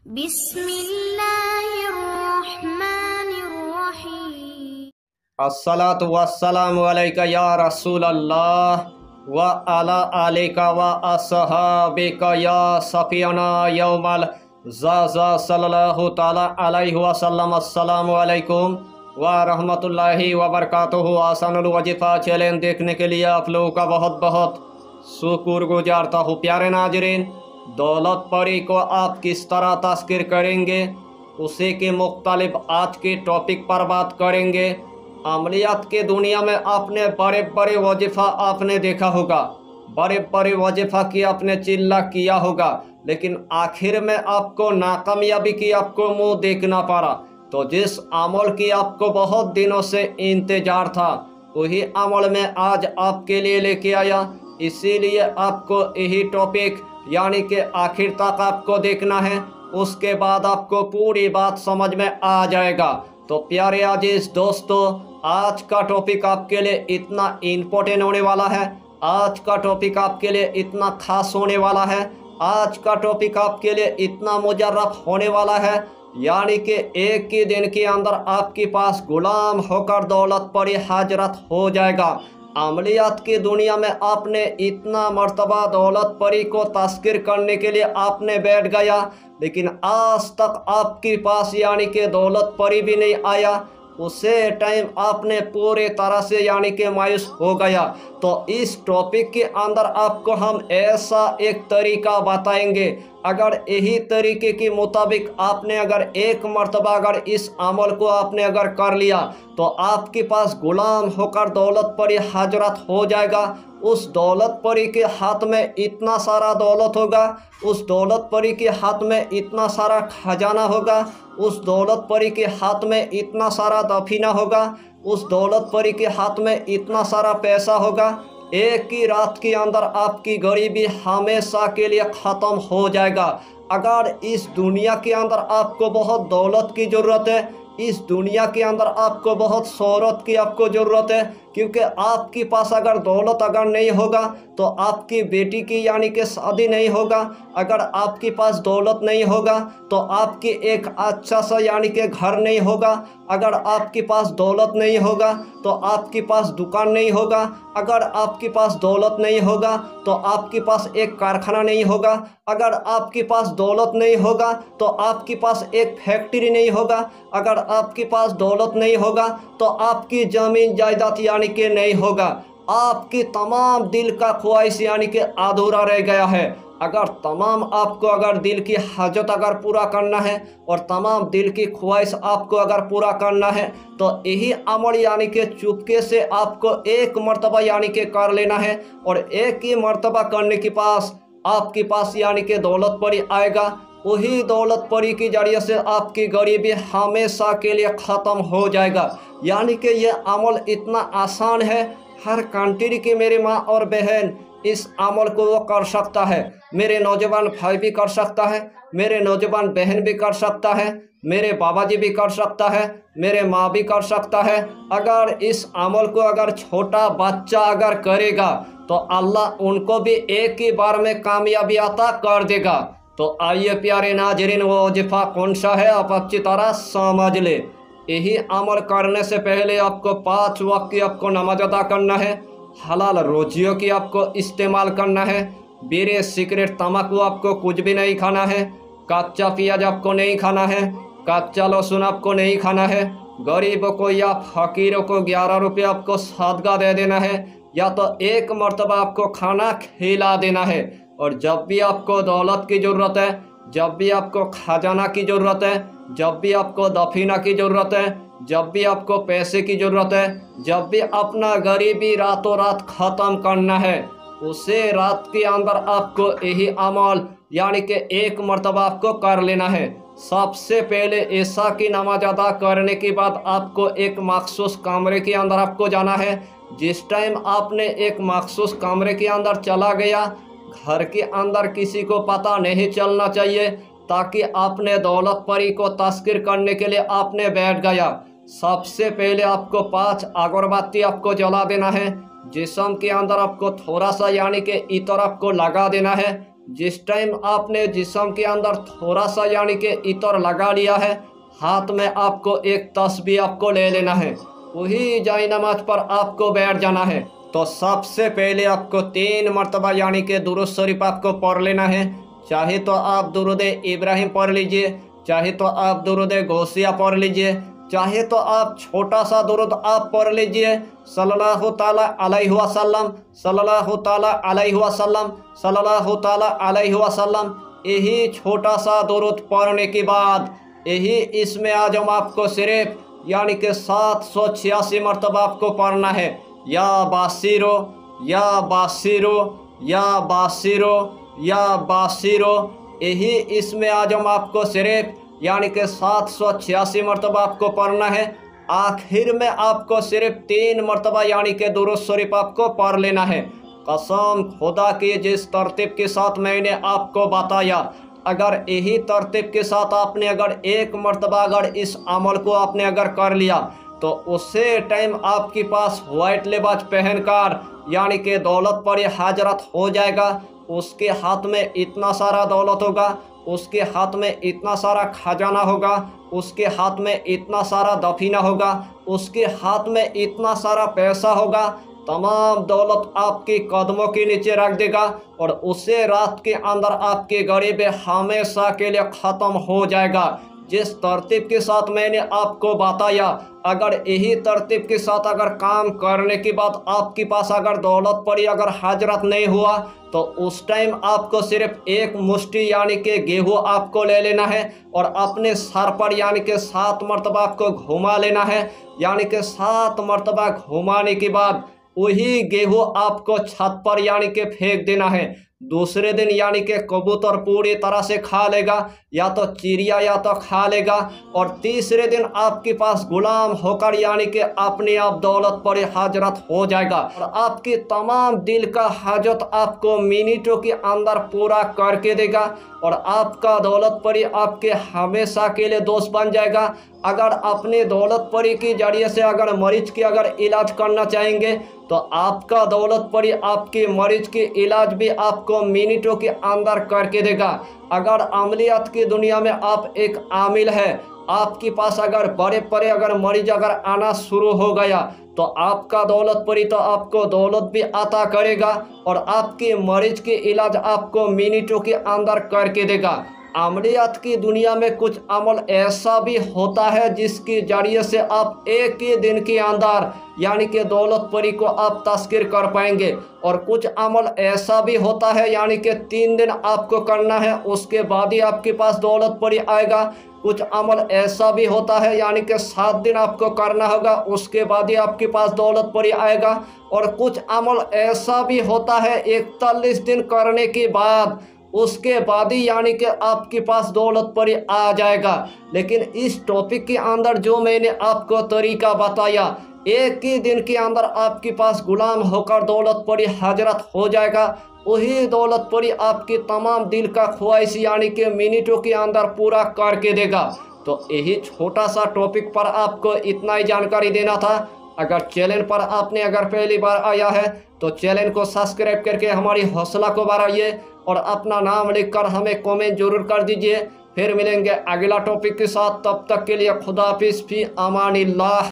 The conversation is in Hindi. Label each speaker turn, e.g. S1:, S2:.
S1: बिस्मिल्लाहिर्रहमानिर्रहीम। अस्सलातु वस्सलामु अलैका या रसूल अल्लाह व अला आलिका व अस्हाबिका या सफियाना यौमल ज़ा सल्लल्लाहु ताला अलैहि वसल्लम। अस्सलामु अलैकुम व रहमतुल्लाहि व बरकातुहू। आसानुल वजीफ़ा चैलेंज देखने के लिए आप लोगों का बहुत बहुत शुक्रगुजारता हूँ। प्यारे नाज़रीन, दौलत परी को आप किस तरह तस्कीर करेंगे उसी के मुख्तलिफ आज के टॉपिक पर बात करेंगे। अमलियात के दुनिया में आपने बड़े बड़े वजीफ़ा आपने देखा होगा, बड़े बड़े वजीफ़ा की आपने चिल्ला किया होगा, लेकिन आखिर में आपको नाकामयाबी की आपको मुंह देखना पड़ा। तो जिस अमल की आपको बहुत दिनों से इंतजार था वही अमल में आज आपके लिए लेके आया। इसीलिए आपको यही टॉपिक यानी कि आखिर तक आपको देखना है, उसके बाद आपको पूरी बात समझ में आ जाएगा। तो प्यारे अजीज दोस्तों, आज का टॉपिक आपके लिए इतना इम्पोर्टेंट होने वाला है, आज का टॉपिक आपके लिए इतना खास होने वाला है, आज का टॉपिक आपके लिए इतना मुजर्रफ होने वाला है, यानी कि एक ही दिन के अंदर आपके पास गुलाम होकर दौलत परी हाजरत हो जाएगा। अमलियात की दुनिया में आपने इतना मर्तबा दौलत परी को तस्कीर करने के लिए आपने बैठ गया, लेकिन आज तक आपके पास यानी कि दौलत परी भी नहीं आया। उसे टाइम आपने पूरे तरह से यानी कि मायूस हो गया। तो इस टॉपिक के अंदर आपको हम ऐसा एक तरीका बताएंगे, अगर यही तरीके के मुताबिक आपने अगर एक मर्तबा अगर इस अमल को आपने अगर कर लिया तो आपके पास गुलाम होकर दौलत परी हाजरत हो जाएगा। उस दौलत परी के हाथ में इतना सारा दौलत होगा, उस दौलत परी के हाथ में इतना सारा खजाना होगा, उस दौलत परी के हाथ में इतना सारा दफीना होगा, उस दौलत परी के हाथ में इतना सारा पैसा होगा। एक ही रात के अंदर आपकी गरीबी हमेशा के लिए ख़त्म हो जाएगा। अगर इस दुनिया के अंदर आपको बहुत दौलत की ज़रूरत है, इस दुनिया के अंदर आपको बहुत शोहरत की आपको ज़रूरत है, क्योंकि आपके पास अगर दौलत अगर नहीं होगा तो आपकी बेटी की यानी कि शादी नहीं होगा। अगर आपके पास दौलत नहीं होगा तो आपकी एक अच्छा सा यानी कि घर नहीं होगा। अगर आपके पास दौलत नहीं होगा तो आपके पास दुकान नहीं होगा। अगर आपके पास दौलत नहीं होगा तो आपके पास एक कारखाना नहीं होगा। अगर आपके पास दौलत नहीं होगा तो आपके पास एक फैक्ट्री नहीं होगा। अगर आपके पास दौलत नहीं होगा तो आपकी ज़मीन जायदाद यानी कि नहीं होगा। आपकी तमाम दिल का ख्वाहिश यानी कि अधूरा रह गया है। अगर तमाम आपको अगर दिल की हाजत अगर पूरा करना है और तमाम दिल की ख्वाहिश आपको अगर पूरा करना है तो यही अमल यानी कि चुपके से आपको एक मर्तबा यानी कि कर लेना है, और एक ही मर्तबा करने के पास आपके पास यानी कि दौलत परी आएगा। वही दौलत परी के जरिए से आपकी गरीबी हमेशा के लिए ख़त्म हो जाएगा। यानी कि ये अमल इतना आसान है, हर कंट्री के मेरे माँ और बहन इस अमल को वो कर सकता है। मेरे नौजवान भाई भी कर सकता है, मेरे नौजवान बहन भी कर सकता है, मेरे बाबा जी भी कर सकता है, मेरे माँ भी कर सकता है। अगर इस अमल को अगर छोटा बच्चा अगर करेगा तो अल्लाह उनको भी एक ही बार में कामयाबी अता कर देगा। तो आइए प्यारे नाजरीन, वो वजीफ़ा कौन सा है आप अच्छी तरह समझ ले। यही अमल करने से पहले आपको 5 वक्त की आपको नमाज अदा करना है, हलाल रोजियों की आपको इस्तेमाल करना है, बीड़ी सिगरेट तम्बाकू आपको कुछ भी नहीं खाना है, कच्चा प्याज आपको नहीं खाना है, कच्चा लहसुन आपको नहीं खाना है, गरीबों को या फ़कीरों को 11 रुपये आपको सदका दे देना है, या तो एक मर्तबा आपको खाना खिला देना है। और जब भी आपको दौलत की ज़रूरत है, जब भी आपको खजाना की ज़रूरत है, जब भी आपको दफीना की ज़रूरत है, जब भी आपको पैसे की ज़रूरत है, जब भी अपना गरीबी रातों रात ख़त्म करना है, उसे रात के अंदर आपको यही अमल यानी कि एक मर्तबा आपको कर लेना है। सबसे पहले ईशा की नमाज अदा करने के बाद आपको एक मखसूस कमरे के अंदर आपको जाना है। जिस टाइम आपने एक मखसूस कमरे के अंदर चला गया, घर के अंदर किसी को पता नहीं चलना चाहिए, ताकि आपने दौलत परी को तस्कीर करने के लिए आपने बैठ गया। सबसे पहले आपको 5 अगरबत्ती आपको जला देना है। जिस्म के अंदर आपको थोड़ा सा यानी कि इतर आपको लगा देना है। जिस टाइम आपने जिस्म के अंदर थोड़ा सा यानी कि इतर लगा लिया है, हाथ में आपको एक तस्बीह आपको ले लेना है, वही जाए नमाज पर आपको बैठ जाना है। तो सबसे पहले आपको 3 मरतबा यानी कि दुरूद शरीफ आपको पढ़ लेना है। चाहे तो आप दुरूद इब्राहिम पढ़ लीजिए, चाहे तो आप दुरूद गौसिया पढ़ लीजिए, चाहे तो आप छोटा सा दुरूद आप पढ़ लीजिए, सल्लल्लाहु ताला अलैहि वसल्लम, सल्लल्लाहु ताला अलैहि वसल्लम, सल्लल्लाहु ताला अलैहि वसल्लम। यही छोटा सा दुरूद पढ़ने के बाद यही इसमें आजम आपको सिर्फ यानी कि 786 मरतबा आपको पढ़ना है। या बासिरो, या बासिरो, या बासिरो, या बासिरो। यही इसमें आजम आपको सिर्फ यानी कि 786 मरतबा आपको पढ़ना है। आखिर में आपको सिर्फ 3 मरतबा यानी कि दुरूद शरीफ आपको पढ़ लेना है। कसम खुदा की जिस तरतीब के साथ मैंने आपको बताया, अगर यही तरतीब के साथ आपने अगर 1 मरतबा अगर इस अमल को आपने अगर कर लिया तो उसे टाइम आपके पास वाइट लिबास पहनकर यानी कि दौलत पर हाजरत हो जाएगा। उसके हाथ में इतना सारा दौलत होगा, उसके हाथ में इतना सारा खजाना होगा, उसके हाथ में इतना सारा दफीना होगा, उसके हाथ में इतना सारा पैसा होगा, तमाम दौलत आपके कदमों के नीचे रख देगा और उसे रात के अंदर आपके गरीब हमेशा के लिए ख़त्म हो जाएगा। जिस तरतीब के साथ मैंने आपको बताया, अगर यही तरतीब के साथ अगर काम करने के बाद आपके पास अगर दौलत पड़ी अगर हाजरत नहीं हुआ तो उस टाइम आपको सिर्फ 1 मुट्ठी यानी कि गेहूँ आपको ले लेना है और अपने सर पर यानी कि 7 मरतबा आपको घुमा लेना है। यानी कि 7 मरतबा घुमाने के बाद वही गेहूँ आपको छत पर यानी कि फेंक देना है। दूसरे दिन यानी कि कबूतर पूरी तरह से खा लेगा, या तो चिड़िया या तो खा लेगा, और तीसरे दिन आपके पास गुलाम होकर यानी कि अपने आप दौलत पर हाजरत हो जाएगा और आपकी तमाम दिल का हाजत आपको मिनटों के अंदर पूरा करके देगा और आपका दौलत परी आपके हमेशा के लिए दोस्त बन जाएगा। अगर अपने दौलत परी के जरिए से अगर मरीज की अगर इलाज करना चाहेंगे तो आपका दौलत परी आपके मरीज के इलाज भी आपको मिनटों के अंदर करके देगा। अगर अमलियात की दुनिया में आप एक आमिल है, आपके पास अगर बड़े बड़े अगर मरीज अगर आना शुरू हो गया तो आपका दौलत परी तो आपको दौलत भी अता करेगा और आपके मरीज के इलाज आपको मिनटों के अंदर करके देगा। अमलियात की दुनिया में कुछ अमल ऐसा भी होता है जिसके जरिए से आप एक ही दिन के अंदर यानी कि दौलत परी को आप तस्कीर कर पाएंगे, और कुछ अमल ऐसा भी होता है यानी कि 3 दिन आपको करना है उसके बाद ही आपके पास दौलत परी आएगा। कुछ अमल ऐसा भी होता है यानी कि 7 दिन आपको करना होगा उसके बाद ही आपके पास दौलत परी आएगा, और कुछ अमल ऐसा भी होता है 41 दिन करने के बाद उसके बाद ही यानी कि आपके पास दौलत परी आ जाएगा। लेकिन इस टॉपिक के अंदर जो मैंने आपको तरीका बताया, एक ही दिन के अंदर आपके पास गुलाम होकर दौलत परी हाजरत हो जाएगा। वही दौलत परी आपकी तमाम दिल का ख्वाहिश यानी कि मिनटों के अंदर पूरा करके देगा। तो यही छोटा सा टॉपिक पर आपको इतना ही जानकारी देना था। अगर चैनल पर आपने अगर पहली बार आया है तो चैनल को सब्सक्राइब करके हमारी हौसला को बढ़ाइए और अपना नाम लिखकर हमें कमेंट जरूर कर दीजिए। फिर मिलेंगे अगला टॉपिक के साथ, तब तक के लिए खुदा हाफिज़, फी अमानिल्लाह।